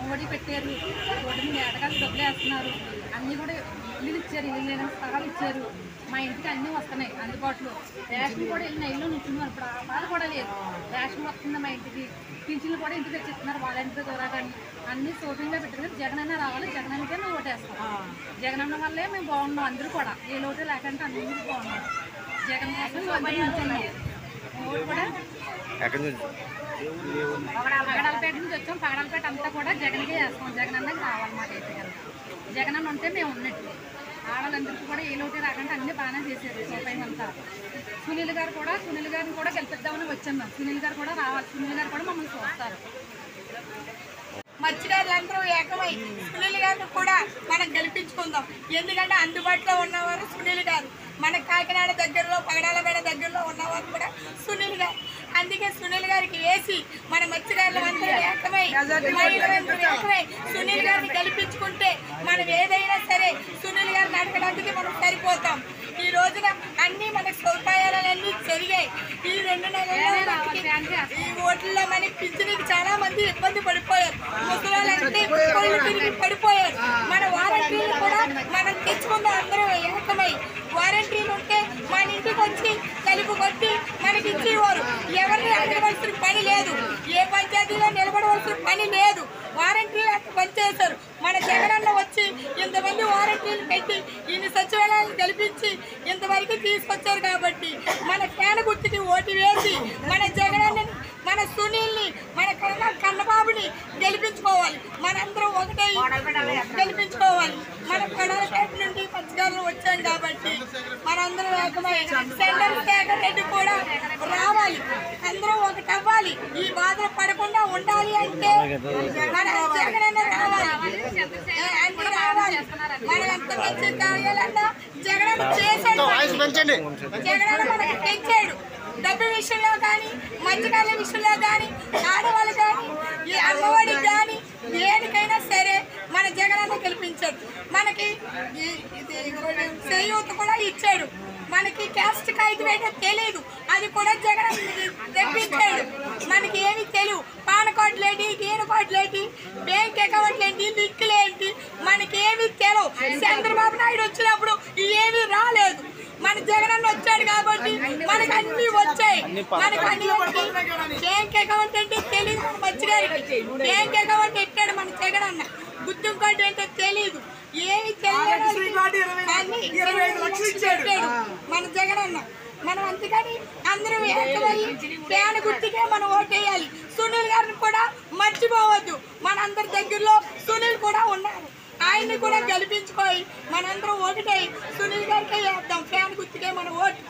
మోడీ పెట్టారు, రోడ్డు మీద ఏటగాలు డబ్బులు వేస్తున్నారు, అన్నీ కూడా ఇల్లు ఇచ్చారు, ఇల్లు లేని స్థలాలు ఇచ్చారు, మా ఇంటికి అన్నీ వస్తున్నాయి అందుబాటులో. రేషన్ కూడా వెళ్ళిన ఇల్లు నుంచున్నారు, ఇప్పుడు ఆ బాధ కూడా లేదు. రేషన్ వస్తుంది మా ఇంటికి, పింఛన్లు కూడా ఇంటికి తెచ్చిస్తున్నారు వాలంటీర్ ద్వారా. కానీ అన్నీ సోటింగ్గా పెట్టారు. జగన్ అన్న రావాలి, జగన్ అన్నకే మేము ఓటేస్తాం. జగన్ అన్న వల్లే మేము బాగున్నాం, అందరూ కూడా ఏ లోటు లేకుండా అందరూ బాగున్నాం. జగన్ కోసం ఓటు కూడా పగడాలపేట నుంచి వచ్చాం. పగడాలపేట అంతా కూడా జగన్కే వేస్తాం. జగన్ అన్నకి రావాలి మాకైతే కనుక. జగన్ అన్న ఉంటే మేము ఉన్నట్టు. ఆడవాళ్ళందరికీ కూడా ఏ లోటు రాకుండా అన్నీ బాగానే చేశారు. సోపైన అంతా సునీల్ గారిని కూడా గెలిపిద్దామని వచ్చాం మేము. సునీల్ గారు కూడా రావాలి, సునీల్ గారు కూడా మమ్మల్ని చూస్తారు. మత్స్యకారులందరూ ఏకమై సునీల్ గారిని కూడా మనం గెలిపించుకుందాం. ఎందుకంటే అందుబాటులో ఉన్నవారు సునీల్ గారు, మన కాకినాడ దగ్గరలో పగడాలపేట దగ్గరలో ఉన్నవారు కూడా సునీల్ గారు. అందుకే సునీల్ గారికి వేసి మన మత్స్యకారులందరూ ఏకమై సునీల్ గారిని గెలిపించుకుంటే మనం ఏదైనా సరే సునీల్ గారిని అడగడానికి మనం సరిపోతాం. ఈ రోజున అన్ని మనకు సౌకర్యాలన్నీ జరిగాయి. ఈ 2 నెలల్లో ఈ ఓట్లలో మనకి పింఛనికి చాలా మంది ఇబ్బంది పడిపోయారు. ముసలాళ్ళంటే కొళ్ళు తిరిగి పడిపోయారు. మన వారంటీలు కూడా మనం తెచ్చుకుందాం. అందరూ ఏకమై వారంటీలు ఉంటే మన ఇంటికి వచ్చి తలుపు కొట్టి మనకి ఇచ్చేవారు. ఎవరిని అడగవలసిన పని లేదు, ఏ పంచాయతీలో నిలబడవలసిన పని లేదు. వారంటీలు అంత పనిచేశారు. మన జగనన్న వచ్చి ఇంతమంది వారంటీలు పెట్టి ఇన్ని సచివాలయాలు గెలిపించి ఇంతవరకు తీసుకొచ్చారు. కాబట్టి మన ఫ్యాన్ గుర్తుకి ఓటు వేసి మన జగనన్నని, మన సునీల్ని, మన కన్నబాబుని గెలిపించుకోవాలి. మనందరం ఒకటే గెలిపించుకోవాలి. మన పడాలపేట నుండి మత్స్యకారులు వచ్చాం కాబట్టి మనందరం ఏకమై సెంటర్ శేఖర్ రెడ్డి కూడా రావాలి. అందరూ ఒకటి అవ్వాలి. ఈ బాధలు పడకుండా ఉండాలి అంటే మన జగనన్న రావాలి. అన్ని రావాలి. మనం ఎంత మంచి కార్యాలన్నా జగనన్న చేశాడు. జగనన్న మనకి తెచ్చాడు. డబ్బు విషయంలో కానీ, మత్స్యకారుల విషయంలో కానీ, ఆడవాళ్ళు కానీ, ఈ అమ్మఒడికి కానీ దేనికైనా సరే మన జగనన్న గెలిపించాడు. మనకి చేయూత కూడా ఇచ్చాడు. మనకి క్యాస్ట్ కాగితం ఏంటో తెలియదు, అది కూడా జగన్ తెప్పించాడు. మనకి ఏమి తెలియదు. పాన్ కార్డులు ఏంటి, గీన కార్డులు ఏంటి, బ్యాంక్ అకౌంట్లు ఏంటి, లింకులు ఏంటి, మనకి ఏమి తెలియదు. చంద్రబాబు నాయుడు వచ్చినప్పుడు ఏమీ రాలేదు. మన జగనన్న వచ్చాడు కాబట్టి మనకు అన్ని వచ్చాయి. మనకు అన్ని బ్యాంక్ అకౌంట్ అంటే తెలియదు మన మత్స్యగారికి. బ్యాంక్ అకౌంట్ ఎట్టాడు మన జగనన్న. గుర్తింపు కార్డు ఏంటో తెలియదు, ఏమి తెలియదు. మన జగనన్న మనం అంతేకాని అందరూ ఏకమై ఫ్యాన్ గుర్తుకే మనం ఓటేయాలి. సునీల్ గారిని కూడా మర్చిపోవద్దు. మనందరి దగ్గరలో సునీల్ కూడా ఉన్నారు. ఆయన్ని కూడా గెలిపించుకోయి మనందరం ఒకటై సునీల్ గారికే వేద్దాం. ఫ్యాన్ గుర్తుకే మన ఓటు.